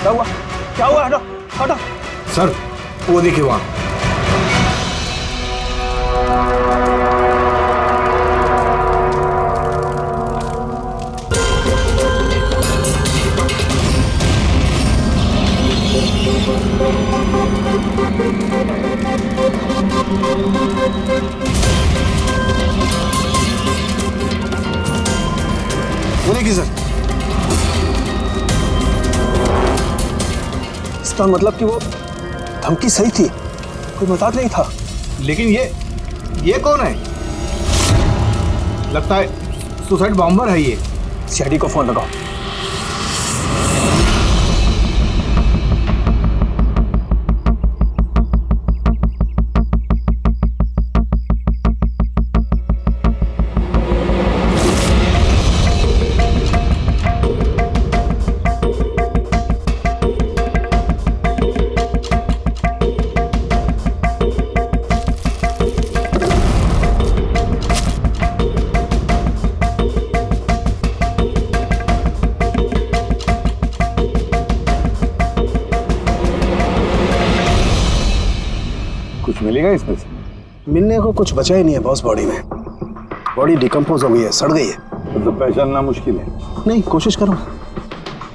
क्या हुआ? क्या हुआ? हटो हटो। सर वो देखिए वहां। वो देखिए सर। इसका मतलब कि वो धमकी सही थी, कोई मजाक नहीं था। लेकिन ये कौन है? लगता है सुसाइड बॉम्बर है ये। सीआईडी को फोन लगाओ। कुछ मिलेगा इसमें से? मिलने को कुछ बचा ही नहीं है बॉस। बॉडी में बॉडी डिकम्पोज हो गई है, सड़ गई है। मतलब पहचानना मुश्किल है। नहीं, कोशिश करो।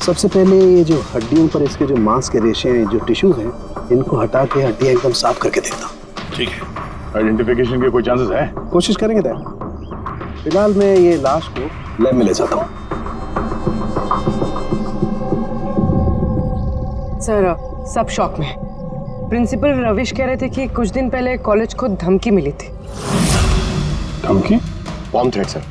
सबसे पहले ये जो हड्डियों पर इसके जो मांस के रेशे हैं, जो टिश्यूज हैं, इनको हटा के हड्डियां एकदम साफ करके देखता हूँ। ठीक है। आइडेंटिफिकेशन के कोई चांसेस है? कोशिश करेंगे तय। फिलहाल मैं ये लाश को लैब में ले जाता हूँ। सर सब शॉक में। प्रिंसिपल रविश कह रहे थे कि कुछ दिन पहले कॉलेज को धमकी मिली थी। धमकी? Bomb threat sir.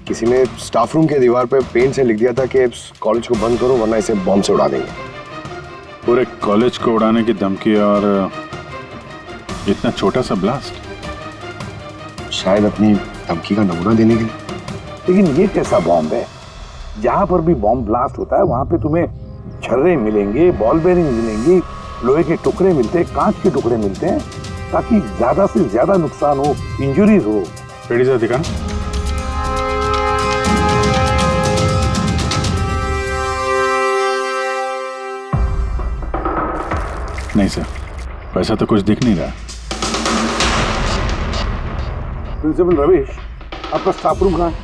किसी ने स्टाफ रूम के दीवार पे पेन से लिख दिया था कि कॉलेज को बंद करो वरना इसे बॉम्ब से उड़ा देंगे। पूरे कॉलेज को उड़ाने की धमकी और इतना छोटा सा ब्लास्ट? शायद अपनी धमकी का नमूना देने के लिए। लेकिन ये कैसा बॉम्ब है? जहां पर भी बॉम्ब ब्लास्ट होता है वहां पे तुम्हें छर्रे मिलेंगे, बॉल बेरिंग मिलेंगी, लोहे के टुकड़े मिलते हैं, कांच के टुकड़े मिलते हैं, ताकि ज्यादा से ज्यादा नुकसान हो, इंजरीज हो। रेडी सर, दिखाना। नहीं सर, वैसा तो कुछ दिख नहीं रहा। प्रिंसिपल रविश, आपका स्टाफ रूम कहाँ है?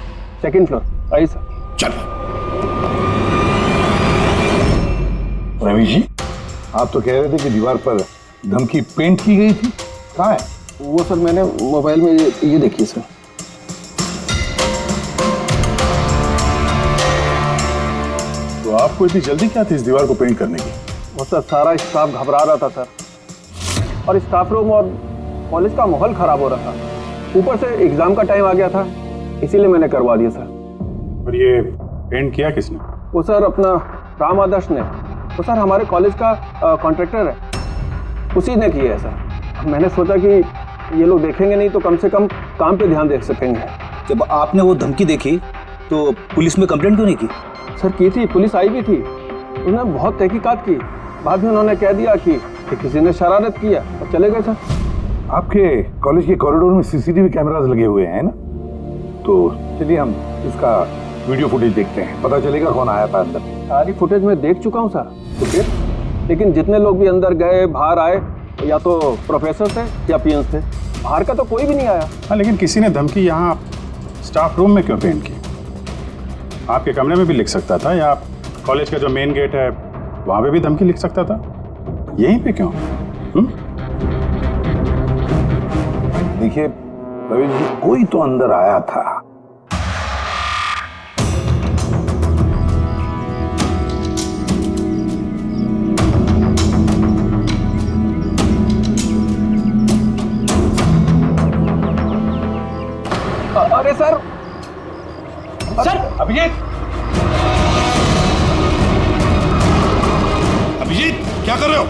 Second floor. आइए सर। चलो। रविश जी, आप तो कह रहे थे कि दीवार पर धमकी पेंट की गई थी, कहाँ है? वो सर मैंने मोबाइल में ये देखिए सर। तो आपको इतनी जल्दी क्या थी इस दीवार को पेंट करने की? वो सर सारा स्टाफ घबरा रहा था सर, और स्टाफ रूम और कॉलेज का माहौल खराब हो रहा था। ऊपर से एग्जाम का टाइम आ गया था, इसीलिए मैंने करवा दिया सर। और ये पेंट किया किसने? वो सर अपना राम आदर्श ने। वो सर हमारे कॉलेज का कॉन्ट्रैक्टर है, उसी ने किया है सर। मैंने सोचा कि ये लोग देखेंगे नहीं तो कम से कम काम पे ध्यान दे सकेंगे। जब आपने वो धमकी देखी तो पुलिस में कंप्लेंट क्यों नहीं की? सर की थी, पुलिस आई भी थी, उन्होंने बहुत तहकीकात की। बाद में उन्होंने कह दिया कि किसी ने शरारत किया और चले गए सर। आपके कॉलेज के कॉरिडोर में सीसीटीवी कैमरास लगे हुए हैं ना, तो चलिए हम इसका वीडियो फुटेज देखते हैं, पता चलेगा कौन आया था अंदर। सारी फुटेज में देख चुका हूँ सर। तो फिर लेकिन जितने लोग भी अंदर गए बाहर आए, या तो प्रोफेसर थे या पीएन थे, बाहर का तो कोई भी नहीं आया। हाँ, लेकिन किसी ने धमकी यहाँ स्टाफ रूम में क्यों पेंट की? आपके कमरे में भी लिख सकता था, या कॉलेज का जो मेन गेट है वहाँ पे भी धमकी लिख सकता था। यहीं पे क्यों? देखिए रविश जी, कोई तो अंदर आया था। अरे सर, अभिजीत, अभिजीत क्या कर रहे हो?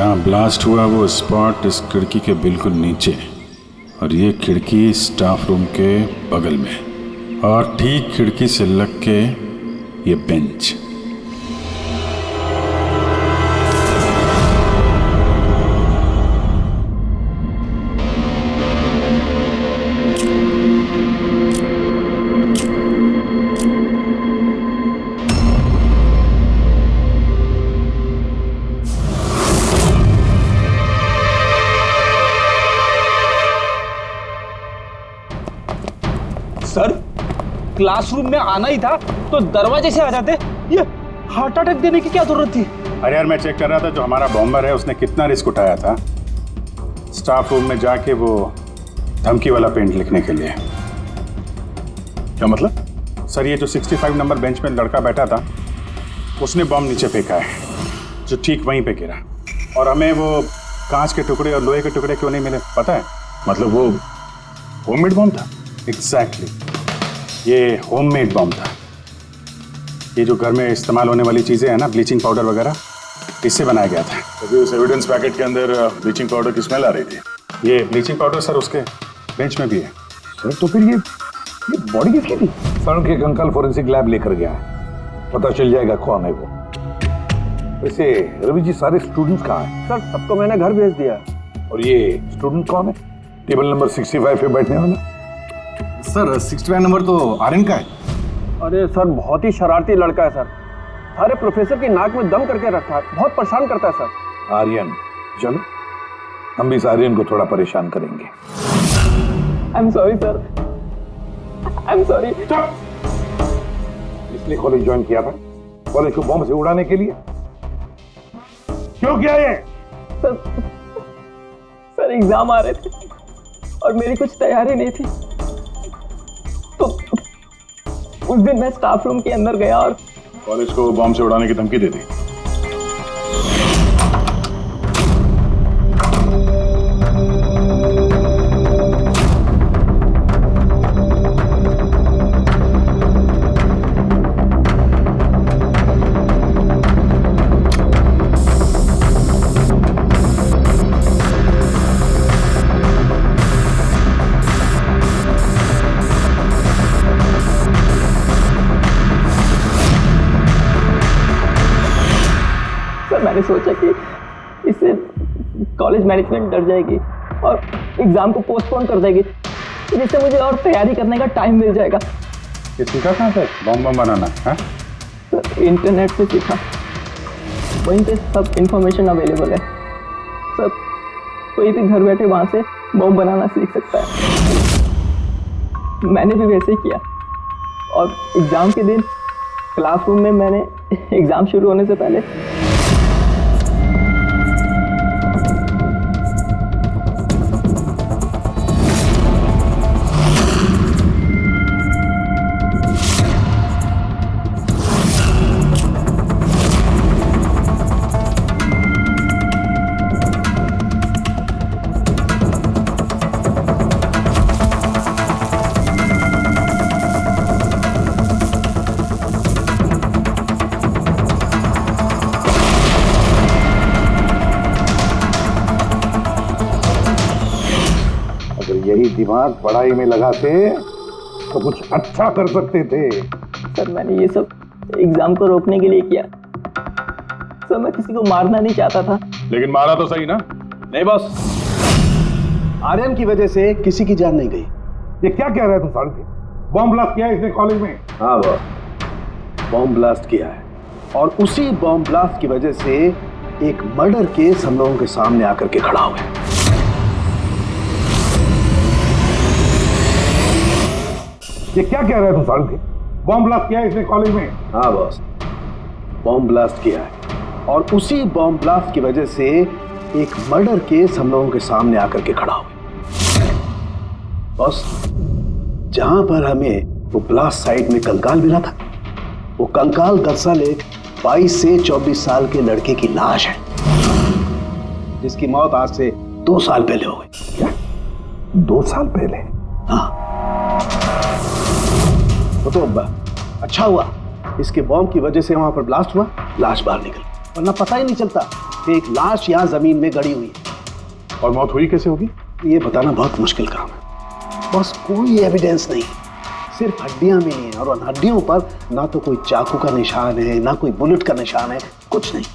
जहाँ ब्लास्ट हुआ वो स्पॉट इस खिड़की के बिल्कुल नीचे, और ये खिड़की स्टाफ रूम के बगल में, और ठीक खिड़की से लग के ये बेंच। सर, क्लासरूम में आना ही था तो दरवाजे से आ जाते। ये हार्ट अटैक देने की क्या जरूरत थी? अरे यार, मैं चेक कर रहा था जो हमारा बॉम्बर है उसने कितना रिस्क उठाया था स्टाफ रूम में जाके वो धमकी वाला पेंट लिखने के लिए। क्या मतलब? सर, ये जो 65 नंबर बेंच में लड़का बैठा था उसने बॉम्ब नीचे फेंका है, जो ठीक वहीं पे गिरा। और हमें वो कांच के टुकड़े और लोहे के टुकड़े क्यों नहीं मिले पता है? मतलब वो होममेड बॉम्ब था? एग्जैक्टली, ये होममेड बॉम्ब था। ये जो घर में इस्तेमाल होने वाली चीज़ें हैं ना, ब्लीचिंग पाउडर वगैरह, इससे बनाया गया था। अभी उस एविडेंस पैकेट के अंदर ब्लीचिंग पाउडर की स्मेल आ रही थी। ये ब्लीचिंग पाउडर सर उसके बेंच में भी है। सर, तो फिर ये बॉडी किसकी थी? सर के कंकाल फोरेंसिक लैब लेकर गया है, पता चल जाएगा कौन है वो। वैसे रवि जी, सारे स्टूडेंट्स कहाँ हैं? सर, सबको मैंने घर भेज दिया। और ये स्टूडेंट कौन है टेबल नंबर 65 पे बैठने वाला? सर, 65 नंबर तो आर्यन का है। अरे सर, बहुत ही शरारती लड़का है सर। सारे प्रोफेसर की नाक में दम करके रखा है, बहुत परेशान करता है सर। आर्यन, चलो हम भी इस आर्यन को थोड़ा परेशान करेंगे। I am sorry sir, I am sorry. इसलिए कॉलेज ज्वाइन किया था, कॉलेज को बॉम्ब से उड़ाने के लिए? क्यों किया ये? सर, एग्जाम आ रहे थे और मेरी कुछ तैयारी नहीं थी, तो उस दिन मैं स्टाफ रूम के अंदर गया और कॉलेज को बॉम्ब से उड़ाने की धमकी दे दी। मैंने सोचा कि इससे कॉलेज मैनेजमेंट डर जाएगी और एग्जाम को पोस्टपोन कर देगी, जिससे मुझे और तैयारी करने का टाइम मिल जाएगा। ये सीखा कहाँ से बॉम्ब बनाना है? सर, इंटरनेट से सीखा, वहीं पे सब इंफॉर्मेशन अवेलेबल है। सर, कोई भी घर बैठे वहाँ से बॉम्ब बनाना सीख सकता है। मैंने भी वैसे ही किया और एग्ज़ाम के दिन क्लासरूम में मैंने एग्ज़ाम शुरू होने से पहले यही दिमाग पढ़ाई में लगाते तो कुछ अच्छा कर सकते थे। सर, मैंने ये सब एग्जाम को रोकने के लिए किया। सर, मैं किसी को मारना नहीं चाहता था। लेकिन मारा तो सही ना? नहीं बॉस, आर्यन की वजह से किसी की जान नहीं गई। ये क्या कह रहा है तू साढ़े? बॉम्ब ब्लास्ट किया है इसने कॉलेज में? हाँ बॉस, बॉम्ब ब्लास्ट किया है और उसी बॉम्ब ब्लास्ट की वजह से एक मर्डर केस हम लोगों के सामने आकर के खड़ा हो गया। ये क्या कह रहा है तू साढ़े? बॉम्ब ब्लास्ट किया है इसने कॉलेज में? हाँ बॉस, बॉम्ब ब्लास्ट किया है और उसी बॉम्ब ब्लास्ट की वजह से एक मर्डर केस हम लोगों के सामने आकर के खड़ा हो गया। बॉस, जहां पर हमें वो ब्लास्ट साइट में कंकाल मिला था, वो कंकाल दरअसल एक 22 से 24 साल के लड़के की लाश है, जिसकी मौत आज से 2 साल पहले हो गई। क्या? 2 साल पहले? हाँ, तो अच्छा हुआ इसके बॉम्ब की वजह से वहां पर ब्लास्ट हुआ, लाश बाहर निकल, वरना पता ही नहीं चलता से एक लाश यहाँ जमीन में गड़ी हुई है। और मौत हुई कैसे होगी? ये बताना बहुत मुश्किल काम है बस। कोई एविडेंस नहीं, सिर्फ हड्डियां मिली हैं और उन हड्डियों पर ना तो कोई चाकू का निशान है ना कोई बुलेट का निशान है, कुछ नहीं।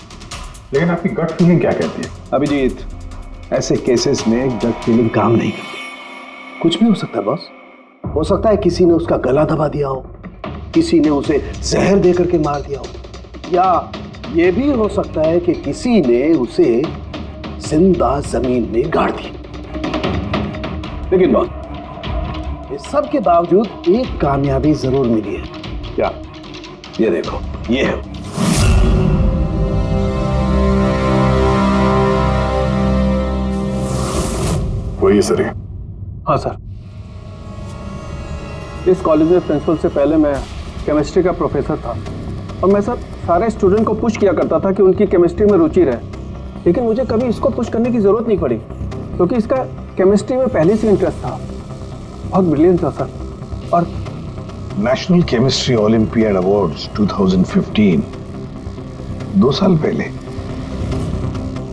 लेकिन आपकी गट फीलिंग क्या कहती है? अभिजीत, ऐसे केसेस में गट फीलिंग काम नहीं करती। कुछ भी हो सकता है बॉस। हो सकता है किसी ने उसका गला दबा दिया हो, किसी ने उसे जहर दे करके मार दिया हो, या ये भी हो सकता है कि किसी ने उसे जिंदा जमीन में गाड़ दिया। लेकिन बॉस, इस सब के बावजूद एक कामयाबी जरूर मिली है। क्या? ये देखो, ये है। वही सर है। हाँ सर, इस कॉलेज में प्रिंसिपल से पहले मैं केमिस्ट्री का प्रोफेसर था और मैं सर सारे स्टूडेंट को पुश किया करता था कि उनकी केमिस्ट्री में रुचि रहे, लेकिन मुझे कभी इसको पुश करने की जरूरत नहीं पड़ी क्योंकि इसका केमिस्ट्री में पहले से इंटरेस्ट था। बहुत ब्रिलियंट था सर। और नेशनल केमिस्ट्री ओलंपियाड अवार्ड्स 2015, 2 साल पहले।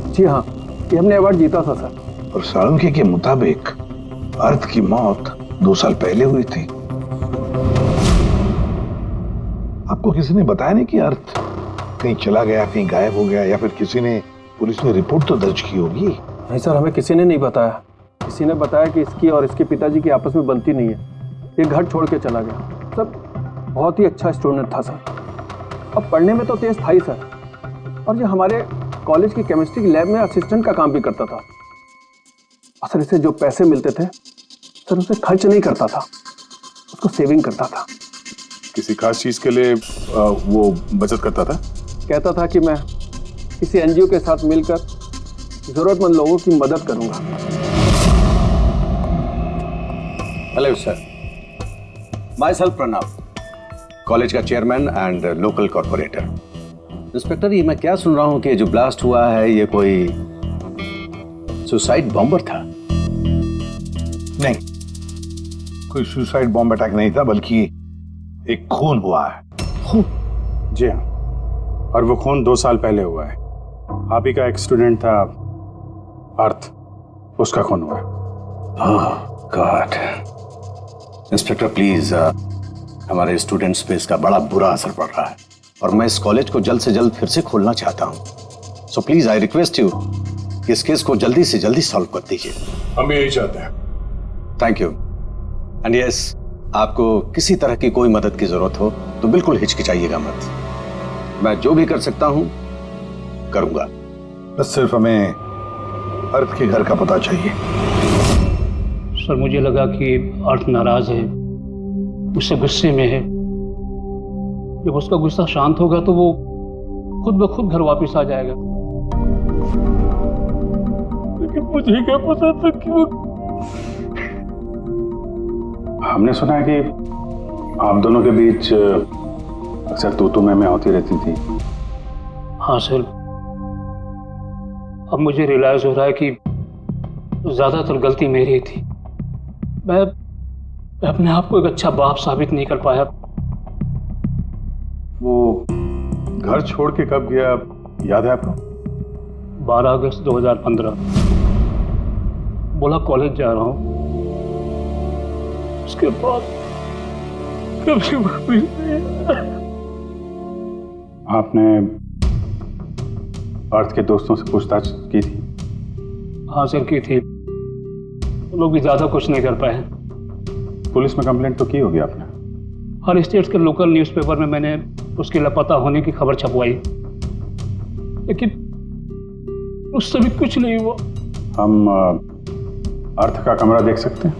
जी हाँ, ये हमने अवार्ड जीता था सर। और साळुंखे के मुताबिक अर्थ की मौत 2 साल पहले हुई थी। आपको किसी ने बताया नहीं कि अर्थ कहीं चला गया, कहीं गायब हो गया, या फिर किसी ने, पुलिस ने रिपोर्ट तो दर्ज की होगी? नहीं सर, हमें किसी ने नहीं बताया। किसी ने बताया कि इसकी और इसके पिताजी की आपस में बनती नहीं है, ये घर छोड़ के चला गया। सर बहुत ही अच्छा स्टूडेंट था सर, अब पढ़ने में तो तेज था ही सर, और ये हमारे कॉलेज की केमिस्ट्री की लैब में असिस्टेंट का काम भी करता था। और सर इसे जो पैसे मिलते थे सर उसे खर्च नहीं करता था, उसको सेविंग करता था। किसी खास चीज के लिए वो बचत करता था? कहता था कि मैं किसी एनजीओ के साथ मिलकर जरूरतमंद लोगों की मदद करूंगा। Hello sir, myself Pranav, college का chairman and local corporator. Inspector, ये मैं क्या सुन रहा हूं कि जो ब्लास्ट हुआ है ये कोई सुसाइड बॉम्बर था? नहीं, कोई सुसाइड बॉम्ब अटैक नहीं था, बल्कि एक खून हुआ है। खून? जी हाँ, और वो खून 2 साल पहले हुआ है। आप ही का एक स्टूडेंट था अर्थ, उसका खून हुआ है। गॉड। इंस्पेक्टर प्लीज, हमारे स्टूडेंट्स पे इसका बड़ा बुरा असर पड़ रहा है और मैं इस कॉलेज को जल्द से जल्द फिर से खोलना चाहता हूँ। So please I request you कि इस केस को जल्दी से जल्दी सॉल्व कर दीजिए। हम भी यही चाहते हैं। Thank you. एंड यस, आपको किसी तरह की कोई मदद की जरूरत हो तो बिल्कुल हिचकिचाइएगा मत। मैं जो भी कर सकता हूं करूंगा। बस सिर्फ हमें अर्थ के घर का पता चाहिए। सर मुझे लगा कि अर्थ नाराज है, उससे गुस्से में है। जब उसका गुस्सा शांत होगा तो वो खुद ब खुद घर वापस आ जाएगा। लेकिन मुझे क्या पता था कि वो... हमने सुना है कि आप दोनों के बीच अक्सर तू मैं होती रहती थी। हाँ सर, अब मुझे रियलाइज हो रहा है कि ज्यादातर गलती मेरी थी। मैं अपने आप को एक अच्छा बाप साबित नहीं कर पाया। वो घर छोड़ के कब गया याद है आपको? 12 अगस्त 2015। बोला कॉलेज जा रहा हूँ, उसके बाद कभी भी आपने अर्थ के दोस्तों से पूछताछ की थी? हाँ सर, की थी। वो लोग भी ज्यादा कुछ नहीं कर पाए। पुलिस में कंप्लेंट तो की होगी आपने? हर स्टेट के लोकल न्यूज़पेपर में मैंने उसके लापता होने की खबर छपवाई, लेकिन उससे भी कुछ नहीं हुआ। हम अर्थ का कमरा देख सकते हैं?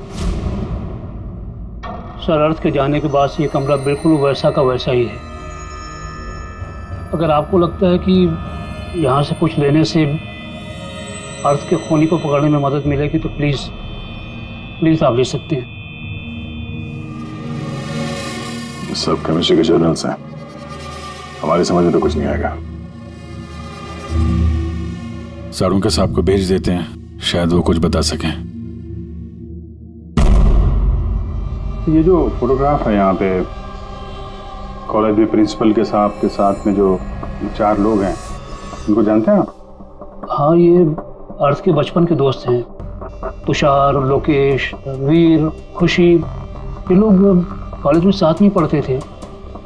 सर, अर्थ के जाने के बाद से ये कमरा बिल्कुल वैसा का वैसा ही है। अगर आपको लगता है कि यहाँ से कुछ लेने से अर्थ के खूनी को पकड़ने में मदद मिलेगी तो प्लीज आप ले सकते हैं। सब केमिस्ट्री के जर्नल्स हैं, हमारी समझ में तो कुछ नहीं आएगा। साळुंखे साहब को भेज देते हैं, शायद वो कुछ बता सकें। ये जो फोटोग्राफ है यहाँ पे कॉलेज में प्रिंसिपल के साथ में जो 4 लोग हैं, उनको जानते हैं आप? हाँ, ये अर्थ के बचपन के दोस्त हैं। तुषार, लोकेश, वीर, खुशी, ये लोग कॉलेज में साथ में पढ़ते थे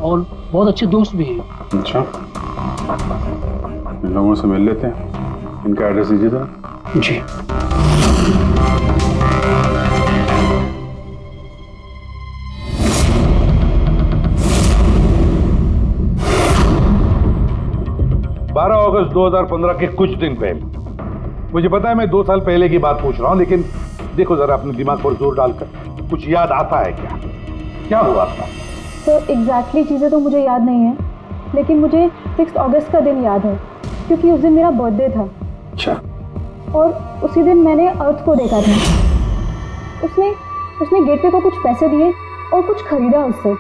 और बहुत अच्छे दोस्त भी हैं। अच्छा, इन लोगों से मिल लेते हैं। इनका एड्रेस दीजिए जरा। जी। अगस्त 2015 के कुछ दिन पहले, मुझे पता है मैं 2 साल पहले की बात पूछ रहा हूं, लेकिन देखो जरा अपने दिमाग पर जोर डालकर, कुछ याद आता है क्या? क्या हुआ था? तो एग्जैक्टली चीज़ें तो मुझे याद नहीं है, लेकिन मुझे 6 अगस्त का दिन याद है क्योंकि उस दिन मेरा बर्थडे था। अच्छा। और उसी दिन मैंने अर्थ को देखा था। उसने गेटवे को कुछ पैसे दिए और कुछ खरीदा उससे।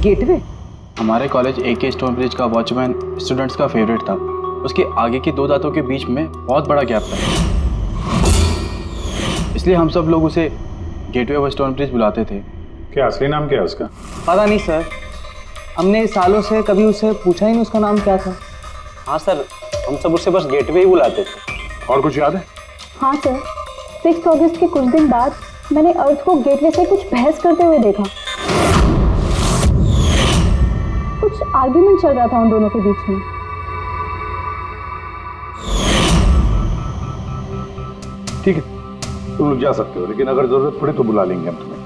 गेटवे? हमारे कॉलेज AK स्टोन ब्रिज का वॉचमैन स्टूडेंट्स का फेवरेट था। उसके आगे की 2 दांतों के बीच में बहुत बड़ा गैप था, इसलिए हम सब लोग उसे गेटवे ऑफ स्टोन ब्रिज बुलाते थे। क्या असली नाम क्या है उसका? पता नहीं सर, हमने सालों से कभी उससे पूछा ही नहीं उसका नाम क्या था। हाँ सर, हम सब उससे बस गेटवे ही बुलाते थे। और कुछ याद है? हाँ सर, 6 अगस्त के कुछ दिन बाद मैंने अर्थ को गेटवे से कुछ बहस करते हुए देखा। कुछ आर्ग्यूमेंट चल रहा था उन दोनों के बीच में। ठीक है, तुम लोग जा सकते हो, लेकिन अगर जरूरत पड़े तो बुला लेंगे हम तुम्हें।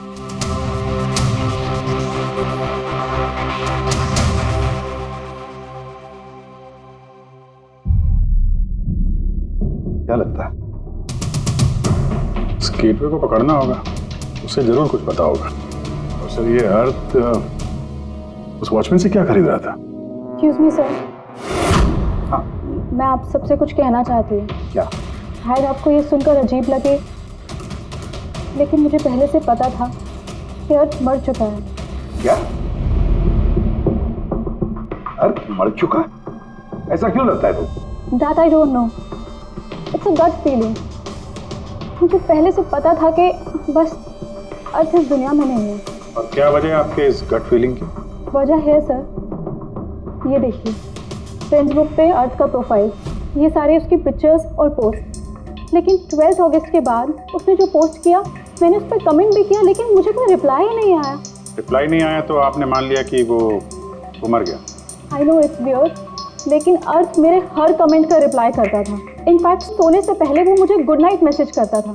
क्या लगता है? इस गेटवे को पकड़ना होगा, उसे जरूर कुछ पता होगा। और सर, ये अर्थ उस वॉचमैन से क्या खरीद रहा था? एक्सक्यूज मी सर, मैं आप सबसे कुछ कहना चाहती हूँ। क्या? शायद आपको ये सुनकर अजीब लगे, लेकिन मुझे पहले से पता था कि अर्थ मर चुका है। क्या? अर्थ मर चुका? ऐसा क्यों लगता है तुम? That I don't know. It's a gut feeling. मुझे पहले से पता था कि बस अर्थ इस दुनिया में नहीं है। और क्या वजह है आपके इस गट फीलिंग की? वजह है सर, ये देखिए फ्रेंड्स बुक पे अर्थ का प्रोफाइल, ये सारे उसकी पिक्चर्स और पोस्ट। लेकिन 12 अगस्त के बाद उसने जो पोस्ट किया, मैंने उस पर कमेंट भी किया, लेकिन मुझे कोई रिप्लाई ही नहीं आया। रिप्लाई नहीं आया तो आपने मान लिया कि वो मर गया? आई नो इट्स वियर्ड, लेकिन अर्थ मेरे हर कमेंट का रिप्लाई करता था। इनफैक्ट सोने से पहले वो मुझे गुड नाइट मैसेज करता था।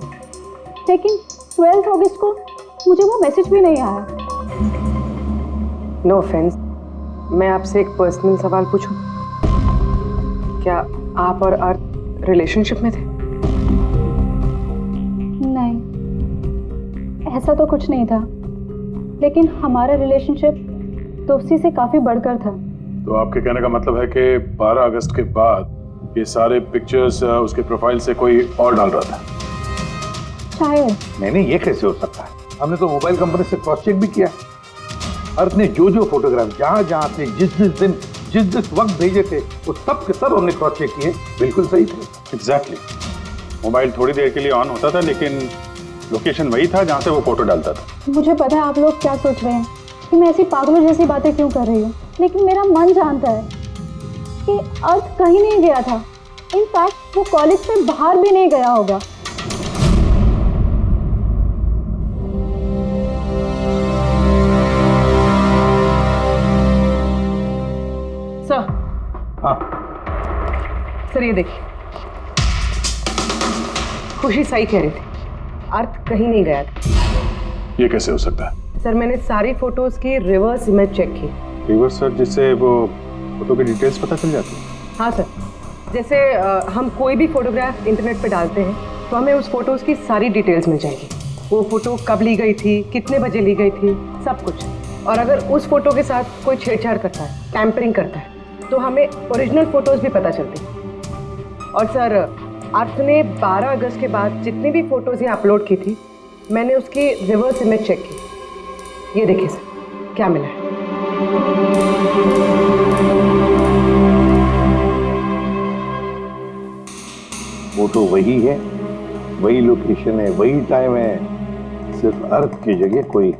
लेकिन 12 अगस्त को मुझे वो मैसेज भी नहीं आया। नो ऑफेंस, मैं आपसे एक पर्सनल सवाल पूछूं? क्या आप और अर्थ रिलेशनशिप में थे? नहीं, ऐसा तो कुछ नहीं था, लेकिन हमारा रिलेशनशिप दोस्ती से काफ़ी बढ़कर था। तो आपके कहने का मतलब है कि 12 अगस्त के बाद ये सारे पिक्चर्स उसके प्रोफाइल से कोई और डाल रहा था? शायद। नहीं, ये कैसे हो सकता है? हमने तो मोबाइल कंपनी से क्रॉस चेक भी किया। अर्थ ने जो फोटोग्राफ जहां से जिस वक्त भेजे थे, वो सब के सब हमने क्रॉस चेक किए, बिल्कुल सही थे। एग्जैक्टली। मोबाइल थोड़ी देर के लिए ऑन होता था, लेकिन लोकेशन वही था जहां से वो फोटो डालता था। मुझे पता है आप लोग क्या सोच रहे हैं कि मैं ऐसी पागलों जैसी बातें क्यों कर रही हूँ, लेकिन मेरा मन जानता है कि अर्थ कहीं नहीं गया था। इनफैक्ट वो कॉलेज से बाहर भी नहीं गया होगा। सर। हाँ सर, ये देखिए, खुशी सही कह रही थी, अर्थ कहीं नहीं गया था। ये कैसे हो सकता है? सर, मैंने सारी फोटोज की रिवर्स इमेज चेक की। रिवर्स सर, जिससे वो फोटो की डिटेल्स पता चल जाती है? हाँ सर, जैसे हम कोई भी फोटोग्राफ इंटरनेट पे डालते हैं तो हमें उस फोटोज़ की सारी डिटेल्स मिल जाएगी। वो फ़ोटो कब ली गई थी, कितने बजे ली गई थी, सब कुछ। और अगर उस फोटो के साथ कोई छेड़छाड़ करता है, टैम्परिंग करता है, तो हमें ओरिजिनल फ़ोटोज़ भी पता चलती हैं। और सर, अर्थ ने 12 अगस्त के बाद जितनी भी फ़ोटोज़ ये अपलोड की थी, मैंने उसकी रिवर्स इमेज चेक की। ये देखिए सर, क्या मिला है। फोटो वही है, वही लोकेशन है, वही टाइम है, सिर्फ अर्थ की जगह कोई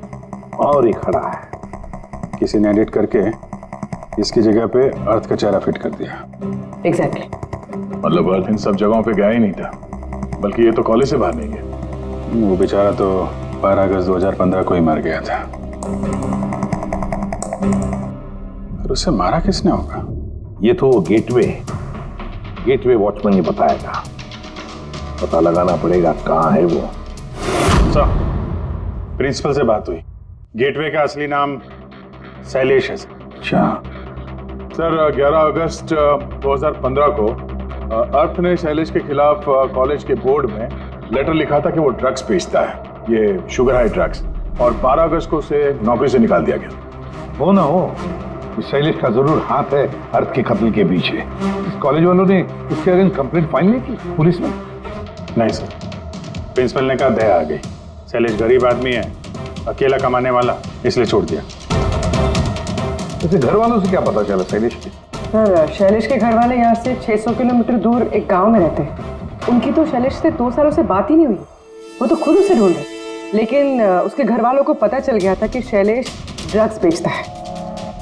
और ही खड़ा है। किसी ने एडिट करके इसकी जगह पे अर्थ का चेहरा फिट कर दिया। एग्जैक्टली। मतलब अर्थ इन सब जगहों पे गया ही नहीं था, बल्कि ये तो कॉलेज से बाहर नहीं गया। वो बेचारा तो 12 अगस्त 2015 को ही मर गया था। और उसे मारा किसने होगा? ये तो गेटवे वॉचमैन ने बताया था। पता लगाना पड़ेगा कहाँ है वो। सर, प्रिंसिपल से बात हुई। गेटवे का असली नाम शैलेश है। अच्छा सर, 11 अगस्त 2015 को अर्थ ने शैलेश के खिलाफ कॉलेज के बोर्ड में लेटर लिखा था कि वो ड्रग्स बेचता है, ये शुगर हाई ड्रग्स, और 12 अगस्त को उसे नौकरी से निकाल दिया गया। हो ना हो, इस शैलेश का जरूर हाथ है अर्थ के कत्ल के पीछे। इस कॉलेज वालों ने इसके अगेंस्ट कंप्लेंट फाइल नहीं की पुलिस में? नहीं सर, प्रिंसिपल ने कहा दया आ गई, शैलेश गरीब आदमी है, अकेला कमाने वाला, इसलिए छोड़ दिया। वैसे घर वालों से क्या पता चला शैलेश के? सर, शैलेश के घर वाले यहाँ से 600 किलोमीटर दूर एक गांव में रहते हैं। उनकी तो शैलेश से 2 सालों से बात ही नहीं हुई। वो तो खुद उसे ढूंढ रहे, लेकिन उसके घर वालों को पता चल गया था कि शैलेश ड्रग्स बेचता है।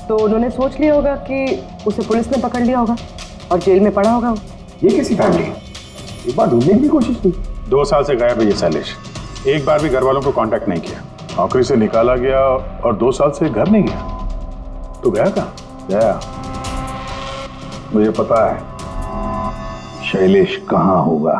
तो उन्होंने सोच लिया होगा कि उसे पुलिस ने पकड़ लिया होगा और जेल में पड़ा होगा। ये कैसी फैमिली? एक बार ढूंढने की भी कोशिश की। 2 साल से गायब है ये शैलेश, एक बार भी घर वालों को कांटेक्ट नहीं किया। नौकरी से निकाला गया और 2 साल से घर नहीं गया, तो गया कहाँ? गया, मुझे पता है शैलेश कहाँ होगा।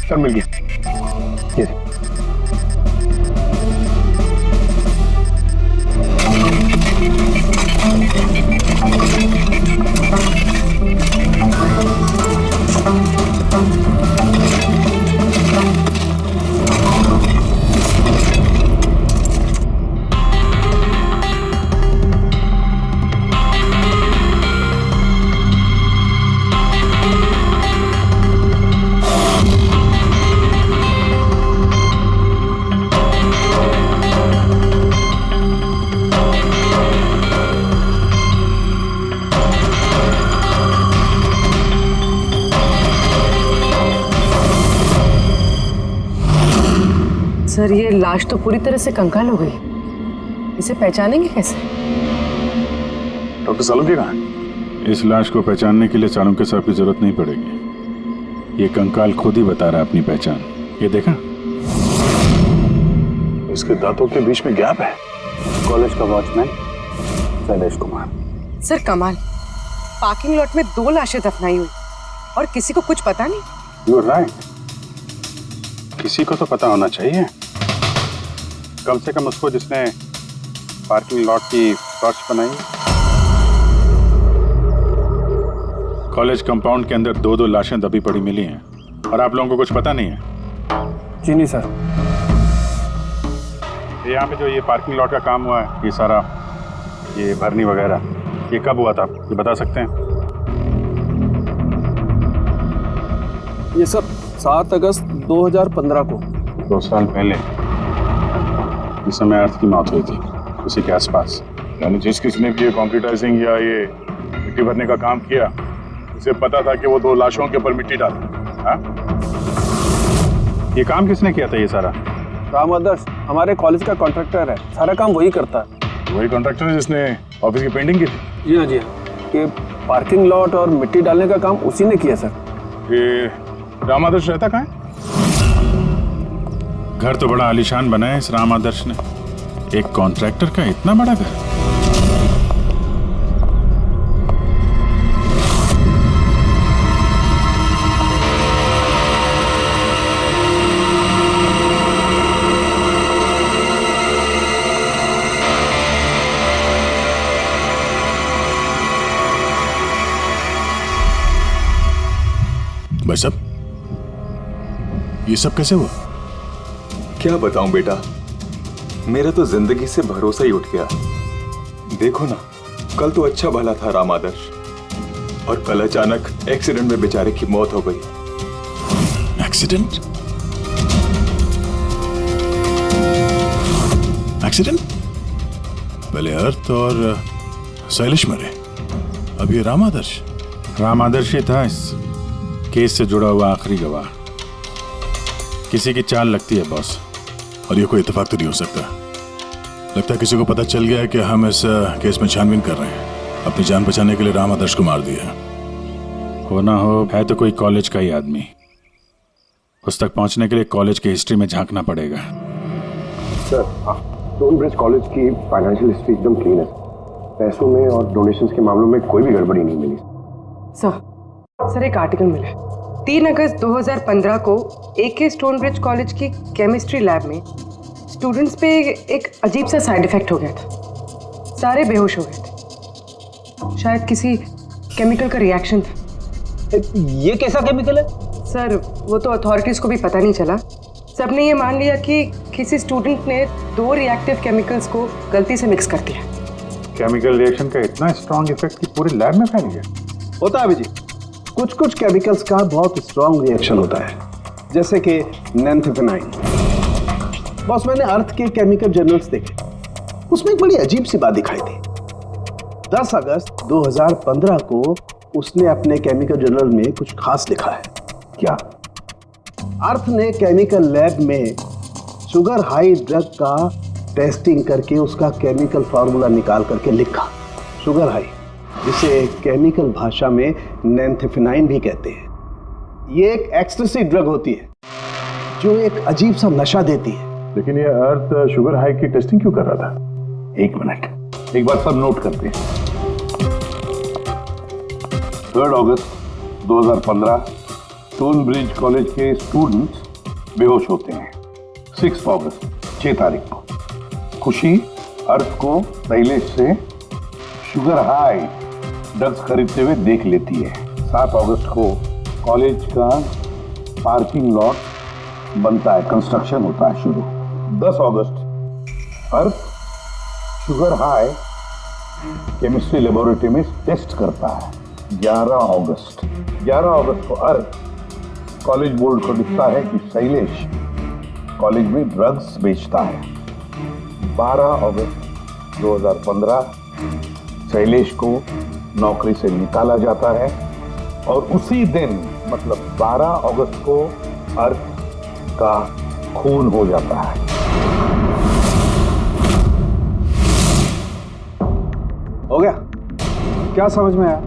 सर मिल गया। ये सर, ये लाश तो पूरी तरह से कंकाल हो गई, इसे पहचानेंगे कैसे? डॉक्टर सालुंके कहाँ है? इस लाश को पहचानने के लिए चाणक्य साहब की जरूरत नहीं पड़ेगी। ये कंकाल खुद ही बता रहा है अपनी पहचान। ये देखा, इसके दांतों के बीच में गैप है। कॉलेज का वॉचमैन शैलेश कुमार। सर कमाल, पार्किंग लॉट में 2 लाशें दफनाई हुई और किसी को कुछ पता नहीं। यू आर राइट, किसी को तो पता होना चाहिए, कम से कम उसको जिसने पार्किंग लॉट की फर्श बनाई। कॉलेज कंपाउंड के अंदर 2-2 लाशें दबी पड़ी मिली हैं और आप लोगों को कुछ पता नहीं है? जी नहीं सर। यहाँ पे जो ये पार्किंग लॉट का काम हुआ है, ये सारा ये भरनी वगैरह, ये कब हुआ था ये बता सकते हैं? ये सब 7 अगस्त 2015 को। 2 साल पहले, इस समय अर्थ की मौत हुई थी, उसी के आसपास। यानी जिस किसने भी ये कंप्यूटराइजिंग या ये मिट्टी भरने का काम किया, उसे पता था कि वो 2 लाशों के ऊपर मिट्टी डाले। हाँ, ये काम किसने किया था ये सारा? राम आदर्श हमारे कॉलेज का कॉन्ट्रैक्टर है, सारा काम वही करता है। वही कॉन्ट्रैक्टर है जिसने ऑफिस की पेंटिंग की थी? जी हाँ जी हाँ। ये पार्किंग लॉट और मिट्टी डालने का काम उसी ने किया सर। ये राम आदर्श रहता कहाँ है? घर तो बड़ा आलीशान बना है इस राम आदर्श ने। एक कॉन्ट्रैक्टर का इतना बड़ा घर। ये सब कैसे हुआ? क्या बताऊं बेटा, मेरा तो जिंदगी से भरोसा ही उठ गया। देखो ना, कल तो अच्छा भला था राम आदर्श, और कल अचानक एक्सीडेंट में बेचारे की मौत हो गई। एक्सीडेंट? एक्सीडेंट? पहले अर्थ और शैलेश मरे, अब ये राम आदर्श। राम आदर्श ही था इस केस से जुड़ा हुआ आखिरी गवाह। किसी की चाल लगती है बॉस, और ये कोई इत्तेफाक तो नहीं हो सकता। लगता है किसी को पता चल गया है कि हम इस केस में छानबीन कर रहे हैं। अपनी जान बचाने के लिए राम आदर्श को मार दिया। हो ना हो, है तो कोई कॉलेज का ही आदमी। उस तक पहुंचने के लिए कॉलेज की हिस्ट्री में झांकना पड़ेगा। सर, स्टोनब्रिज कॉलेज की फाइनेंशियल हिस्ट्री एकदम क्लीन है। पैसों में और डोनेशंस के मामलों में कोई भी गड़बड़ी नहीं मिली। सर एक आर्टिकल मिला है। 3 अगस्त 2015 को AK स्टोनब्रिज कॉलेज की केमिस्ट्री लैब में स्टूडेंट्स पे एक अजीब सा साइड इफेक्ट हो गया था। सारे बेहोश हो गए थे। शायद किसी केमिकल का रिएक्शन था। ये कैसा केमिकल है? सर वो तो अथॉरिटीज को भी पता नहीं चला। सबने ये मान लिया कि किसी स्टूडेंट ने 2 रिएक्टिव केमिकल्स को गलती से मिक्स कर दिया। केमिकल रिएक्शन का इतना स्ट्रॉन्ग इफेक्ट कि पूरे लैब में फैल गया। होता है अभिजीत, कुछ कुछ केमिकल्स का बहुत स्ट्रॉन्ग रिएक्शन होता है, जैसे कि नैंथेफेनाइन। बॉस, मैंने अर्थ के केमिकल जर्नल्स देखे, उसमें एक बड़ी अजीब सी बात दिखाई थी। 10 अगस्त 2015 को उसने अपने केमिकल जर्नल में कुछ खास लिखा है। क्या? अर्थ ने केमिकल लैब में शुगर हाई ड्रग का टेस्टिंग करके उसका केमिकल फार्मूला निकाल करके लिखा। शुगर हाई, जिसे केमिकल भाषा में नैंथेफेनाइन भी कहते हैं। ये एक एक्सटेसी ड्रग होती है जो एक अजीब सा नशा देती है। लेकिन ये अर्थ शुगर हाई की टेस्टिंग क्यों कर रहा था? 1 मिनट, एक बार सब नोट करते हैं। 3 अगस्त 2015 स्टोनब्रिज कॉलेज के स्टूडेंट्स बेहोश होते हैं। 6 अगस्त 6 तारीख को खुशी अर्थ को शैलेश से शुगर हाई ड्रग्स खरीदते हुए देख लेती है। 7 अगस्त को कॉलेज का पार्किंग लॉट बनता है, कंस्ट्रक्शन होता है शुरू। 10 अगस्त अर्थ शुगर हाई केमिस्ट्री लेबोरेटरी में टेस्ट करता है। 11 अगस्त को अर्थ कॉलेज बोर्ड को दिखता है कि शैलेश कॉलेज में ड्रग्स बेचता है। 12 अगस्त 2015 शैलेश को नौकरी से निकाला जाता है, और उसी दिन मतलब 12 अगस्त को अर्थ का खून हो जाता है। हो गया? क्या समझ में आया?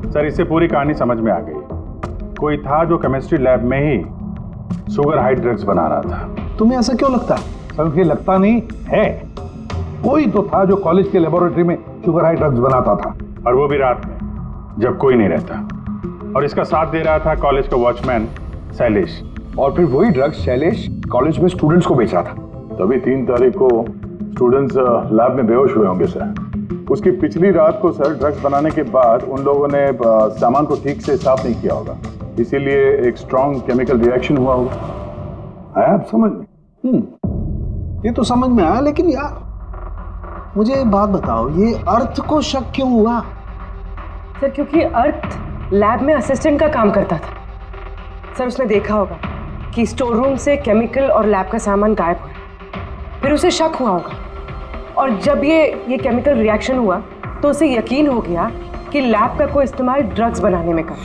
सर, इससे पूरी कहानी समझ में आ गई। कोई था जो केमिस्ट्री लैब में ही शुगर हाई ड्रग्स बना रहा था। तुम्हें ऐसा क्यों लगता है? सर, मुझे लगता नहीं है, कोई तो था जो कॉलेज के लेबोरेटरी में शुगर हाई ड्रग्स बनाता था, और वो भी रात में जब कोई नहीं रहता। और इसका साथ दे रहा था कॉलेज का वॉचमैन शैलेश। और फिर वही ड्रग्स शैलेश कॉलेज में स्टूडेंट्स को बेच रहा था। तभी 3 तारीख को स्टूडेंट्स लैब में बेहोश हुए होंगे सर। उसकी पिछली रात को सर ड्रग्स बनाने के बाद उन लोगों ने सामान को ठीक से साफ नहीं किया होगा, इसीलिए एक स्ट्रॉन्ग केमिकल रिएक्शन हुआ होगा। आप समझ में? ये तो समझ में आया, लेकिन यार मुझे एक बात बताओ, ये अर्थ को शक क्यों हुआ? सर क्योंकि अर्थ लैब में असिस्टेंट का काम करता था। सर उसने देखा होगा कि स्टोर रूम से केमिकल और लैब का सामान गायब हुआ, फिर उसे शक हुआ होगा, और जब ये केमिकल रिएक्शन हुआ तो उसे यकीन हो गया कि लैब का कोई इस्तेमाल ड्रग्स बनाने में कर।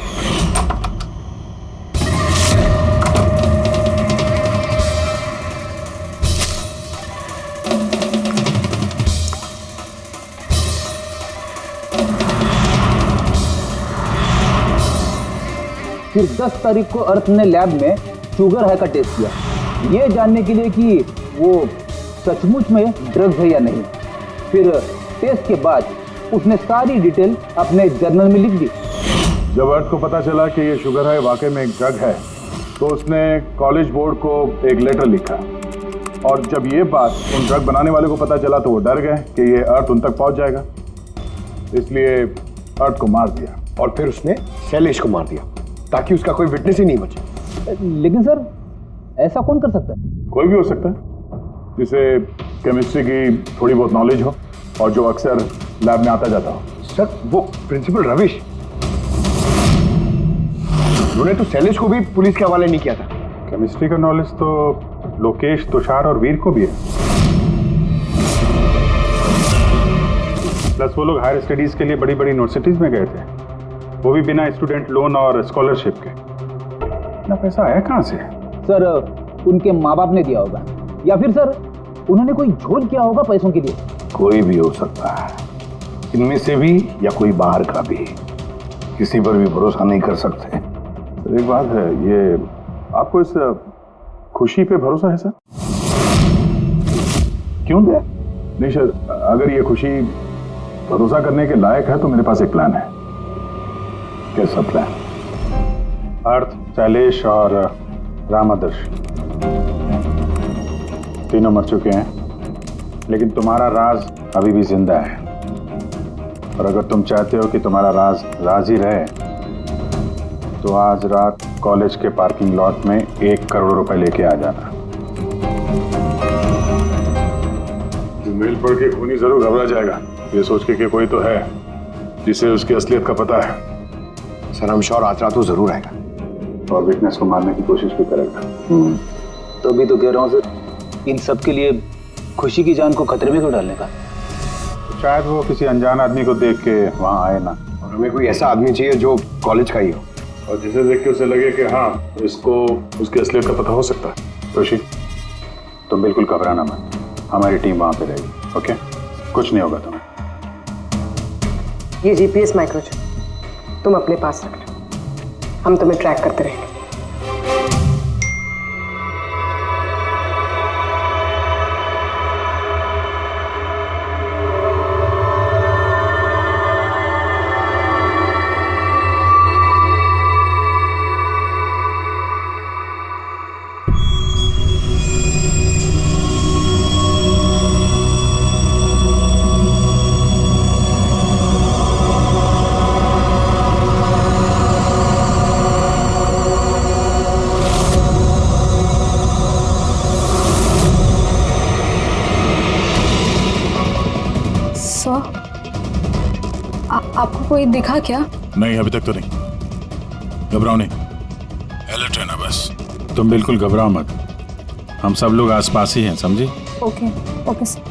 फिर 10 तारीख को अर्थ ने लैब में शुगर हाई का टेस्ट किया, ये जानने के लिए कि वो सचमुच में ड्रग्स है या नहीं। फिर टेस्ट के बाद उसने सारी डिटेल अपने जर्नल में लिख दी। जब अर्थ को पता चला कि ये शुगर हाई वाकई में एक ड्रग है, तो उसने कॉलेज बोर्ड को एक लेटर लिखा, और जब ये बात उन ड्रग बनाने वाले को पता चला तो वो डर गए कि ये अर्थ उन तक पहुंच जाएगा, इसलिए अर्थ को मार दिया। और फिर उसने शैलेश को मार दिया ताकि उसका कोई विटनेस ही नहीं बचे। लेकिन सर ऐसा कौन कर सकता है? कोई भी हो सकता है जिसे केमिस्ट्री की थोड़ी बहुत नॉलेज हो और जो अक्सर लैब में आता जाता हो। सर वो प्रिंसिपल रविश, उन्होंने तो शैलेश को भी पुलिस के हवाले नहीं किया था। केमिस्ट्री का नॉलेज तो लोकेश, तुषार और वीर को भी है। प्लस वो लोग हायर स्टडीज के लिए बड़ी बड़ी यूनिवर्सिटीज में गए थे, वो भी बिना स्टूडेंट लोन और स्कॉलरशिप के। इतना पैसा आया कहाँ से? सर उनके माँ बाप ने दिया होगा, या फिर सर उन्होंने कोई झोल किया होगा पैसों के लिए। कोई भी हो सकता है, इनमें से भी या कोई बाहर का भी। किसी पर भी भरोसा नहीं कर सकते। एक बात है, ये आपको इस खुशी पे भरोसा है सर? क्यों दे? नहीं सर, अगर ये खुशी भरोसा करने के लायक है तो मेरे पास एक प्लान है। कैसा प्लान? अर्थ, शैलेश और रामादर्श तीनों मर चुके हैं, लेकिन तुम्हारा राज अभी भी जिंदा है। और अगर तुम चाहते हो कि तुम्हारा राज राज ही रहे तो आज रात कॉलेज के पार्किंग लॉट में 1 करोड़ रुपए लेके आ जाना। मेल पढ़ के खूनी जरूर घबरा जाएगा, ये सोच के कि कोई तो है जिसे उसकी असलियत का पता है। सर हम श्योर आज रात वो जरूर आएगा और विटनेस को मारने की कोशिश भी करेगा। तो अभी तो कह रहा हूँ सर, इन सब के लिए खुशी की जान को खतरे में क्यों डालने का? शायद वो किसी अनजान आदमी को देख के वहां आए ना, और हमें कोई ऐसा आदमी चाहिए जो कॉलेज का ही हो और जिसे देख के उसे लगे कि हाँ इसको उसकी असलियत का पता हो सकता है। ऋषि तुम बिल्कुल घबराना मत, हमारी टीम वहां पे रहेगी। ओके, कुछ नहीं होगा तुम्हें। ये जीपीएस माइक्रोचिप तुम अपने पास रखना, हम तुम्हें ट्रैक करते रहेंगे। आपको कोई दिखा क्या? नहीं, अभी तक तो नहीं। घबराओ नहीं, अलर्ट रहना बस। तुम बिल्कुल घबराओ मत, हम सब लोग आसपास ही हैं, समझी? Okay okay sir.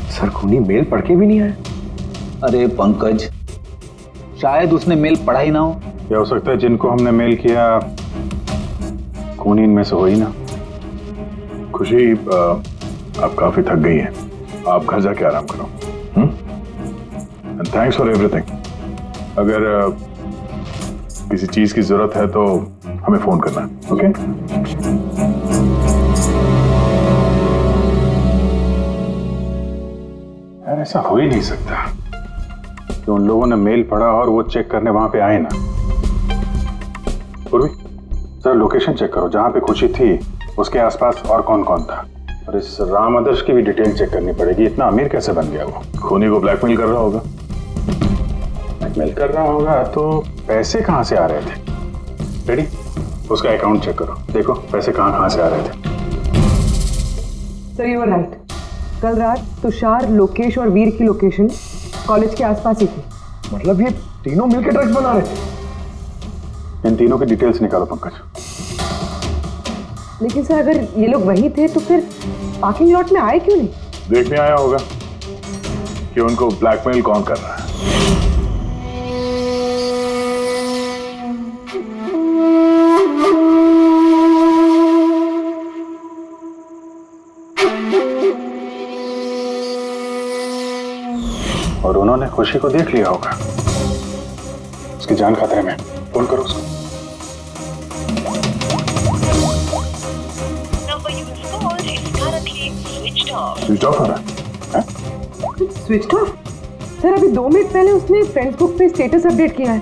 सर खूनी मेल पढ़ के भी नहीं आया। अरे पंकज, शायद उसने मेल पढ़ा ही ना हो। क्या हो सकता है जिनको हमने मेल किया खूनी इनमें से हो ही ना। खुशी आप काफी थक गई हैं, आप घर जाके आराम करो। And thanks for everything. अगर किसी चीज की जरूरत है तो हमें फोन करना, ओके? यार ऐसा हो ही नहीं सकता कि उन लोगों ने मेल पढ़ा और वो चेक करने वहां पे आए ना। पूर्वी सर लोकेशन चेक करो, जहां पे खुशी थी उसके आसपास और कौन कौन था। और इस राम आदर्श की भी डिटेल चेक करनी पड़ेगी। इतना अमीर कैसे बन गया वो? खूनी को ब्लैकमेल कर रहा होगा। ब्लैकमेल कर रहा होगा तो पैसे कहां से आ रहे थे? रेडी, उसका अकाउंट चेक करो, देखो पैसे कहां कहां से आ रहे थे। सर यू आर राइट, कल रात तुषार, लोकेश और वीर की लोकेशन कॉलेज के आसपास ही थी। मतलब ये तीनों मिलकर ड्रग्स बना रहे थे। इन तीनों की डिटेल्स निकालो पंकज। लेकिन सर अगर ये लोग वही थे तो फिर पार्किंग लॉट में आए क्यों नहीं? देखने आया होगा कि उनको ब्लैकमेल कौन कर रहा है। और उन्होंने खुशी को देख लिया होगा। उसकी जान खतरे में, फोन करो उसको। स्विच ऑफ हो रहा है? Switch off? सर अभी 2 मिनट पहले उसने फ्रेंड्स बुक पे स्टेटस अपडेट किया है,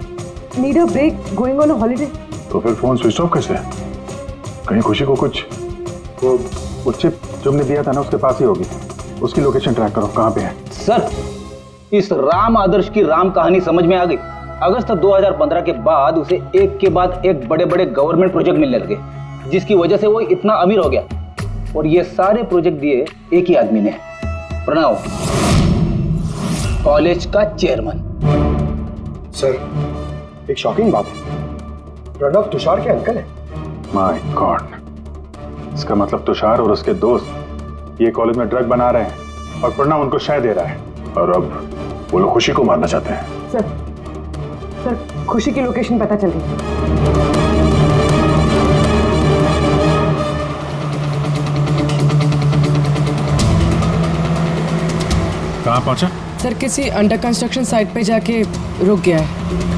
need a break, going on a holiday. तो फिर फोन स्विच ऑफ कैसे है? कहीं खुशी को कुछ, वो चिप जो हमने दिया था ना उसके पास ही होगी, उसकी लोकेशन ट्रैक करो, कहाँ पे है? सर, इस राम आदर्श की राम कहानी समझ में आ गई। अगस्त 2015 के बाद उसे एक के बाद एक बड़े बड़े गवर्नमेंट प्रोजेक्ट मिलने लगे, जिसकी वजह से वो इतना अमीर हो गया। और ये सारे प्रोजेक्ट दिए एक ही आदमी ने, प्रणव, कॉलेज का चेयरमैन। सर एक शॉकिंग बात है, प्रणव तुषार के अंकल है। माय गॉड, इसका मतलब तुषार और उसके दोस्त ये कॉलेज में ड्रग बना रहे हैं और प्रणव उनको शय दे रहा है, और अब वो लोग खुशी को मारना चाहते हैं। सर खुशी की लोकेशन पता चल गई। कहाँ पहुंचा? सर किसी अंडर कंस्ट्रक्शन साइट पे जाके रुक गया है।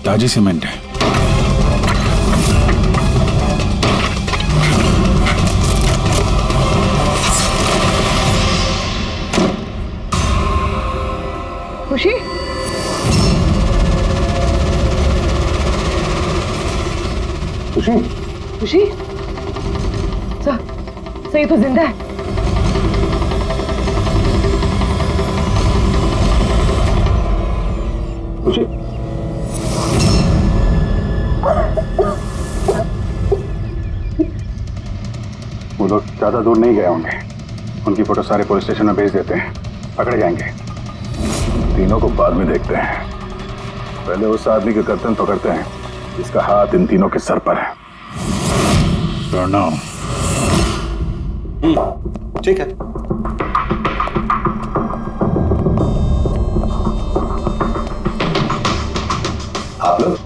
ताजी सीमेंट है। खुशी? खुशी? खुशी? सर ये तो जिंदा है। खुशी? वो लोग ज्यादा दूर नहीं गए होंगे, उनकी फोटो सारे पुलिस स्टेशन में भेज देते हैं, पकड़े जाएंगे। तीनों को बाद में देखते हैं, पहले उस आदमी के गर्दन पकड़ते हैं जिसका हाथ इन तीनों के सर पर है। प्रणव, ठीक है। आप लोग?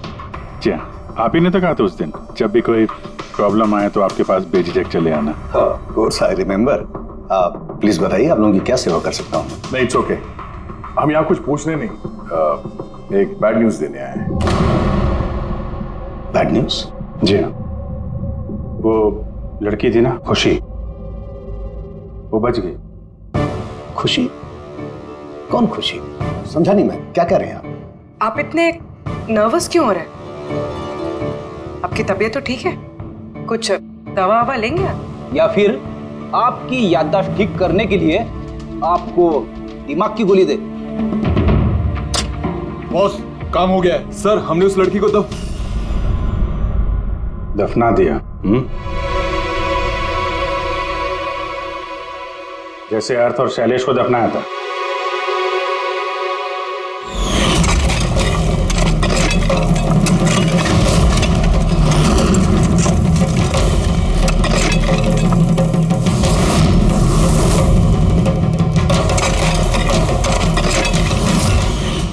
जी हाँ, आप ही ने तो कहा था उस दिन, जब भी कोई प्रॉब्लम आए तो आपके पास बेझिझक चले आना। Of course I remember. आप प्लीज बताइए, आप लोगों की क्या सेवा कर सकता हूँ? नहीं, इट्स ओके, हम यहाँ कुछ पूछने नहीं, एक बैड न्यूज देने आए हैं। Bad news? जी हाँ, वो लड़की थी ना खुशी, वो बच गई। खुशी? कौन खुशी? समझा नहीं मैं, क्या कह रहे हैं आप इतने नर्वस क्यों हो रहे हैं? आपकी तबीयत तो ठीक है? कुछ दवा ववा लेंगे आप? या फिर आपकी याददाश्त ठीक करने के लिए आपको दिमाग की गोली दे? बॉस, काम हो गया। सर, हमने उस लड़की को दफना दिया। जैसे अर्थ और शैलेश को दफनाया था।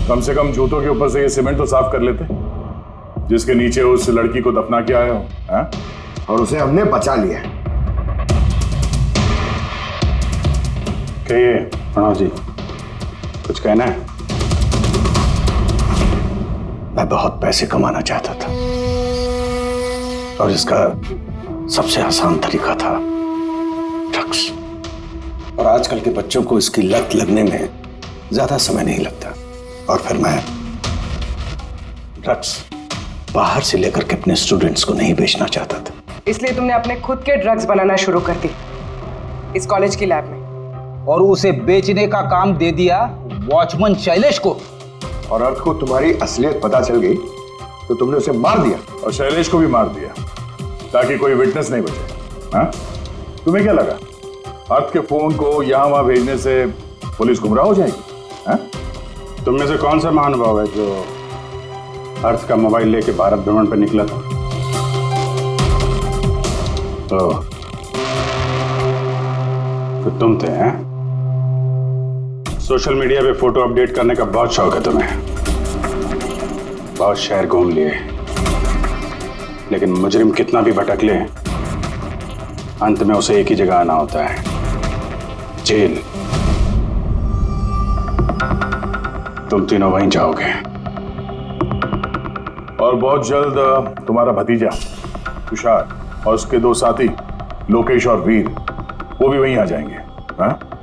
कम से कम जूतों के ऊपर से ये सीमेंट तो साफ कर लेते, जिसके नीचे उस लड़की को दफना के आए हो, हैं? और उसे हमने बचा लिया। कहिए प्रणव जी, कुछ कहना है? मैं बहुत पैसे कमाना चाहता था और इसका सबसे आसान तरीका था ड्रग्स। और आजकल के बच्चों को इसकी लत लगने में ज्यादा समय नहीं लगता। और फिर मैं ड्रग्स बाहर से लेकर के अपने स्टूडेंट्स को नहीं बेचना चाहता था। इसलिए तुमने अपने खुद के ड्रग्स बनाना शुरू कर दी इस कॉलेज की लैब में। और उसे बेचने का काम दे दिया वॉचमैन शैलेश को। और अर्थ को तुम्हारी असलियत पता चल गई तो तुमने उसे मार दिया। और शैलेश को भी मार दिया ताकि कोई विटनेस नहीं बचे। हाँ? तुम्हें क्या लगा अर्थ के फोन को यहां वहां भेजने से पुलिस गुमराह हो जाएगी? हाँ? तुम में से कौन सा महानुभाव है जो अर्थ का मोबाइल लेके भारत भ्रमण पर निकला था? तो तुम थे। हैं? सोशल मीडिया पे फोटो अपडेट करने का बहुत शौक है तुम्हें। बहुत शहर घूम लिए, लेकिन मुजरिम कितना भी भटक ले अंत में उसे एक ही जगह आना होता है, जेल। तुम तीनों वहीं जाओगे और बहुत जल्द तुम्हारा भतीजा तुषार और उसके दो साथी लोकेश और वीर वो भी वहीं आ जाएंगे। हाँ?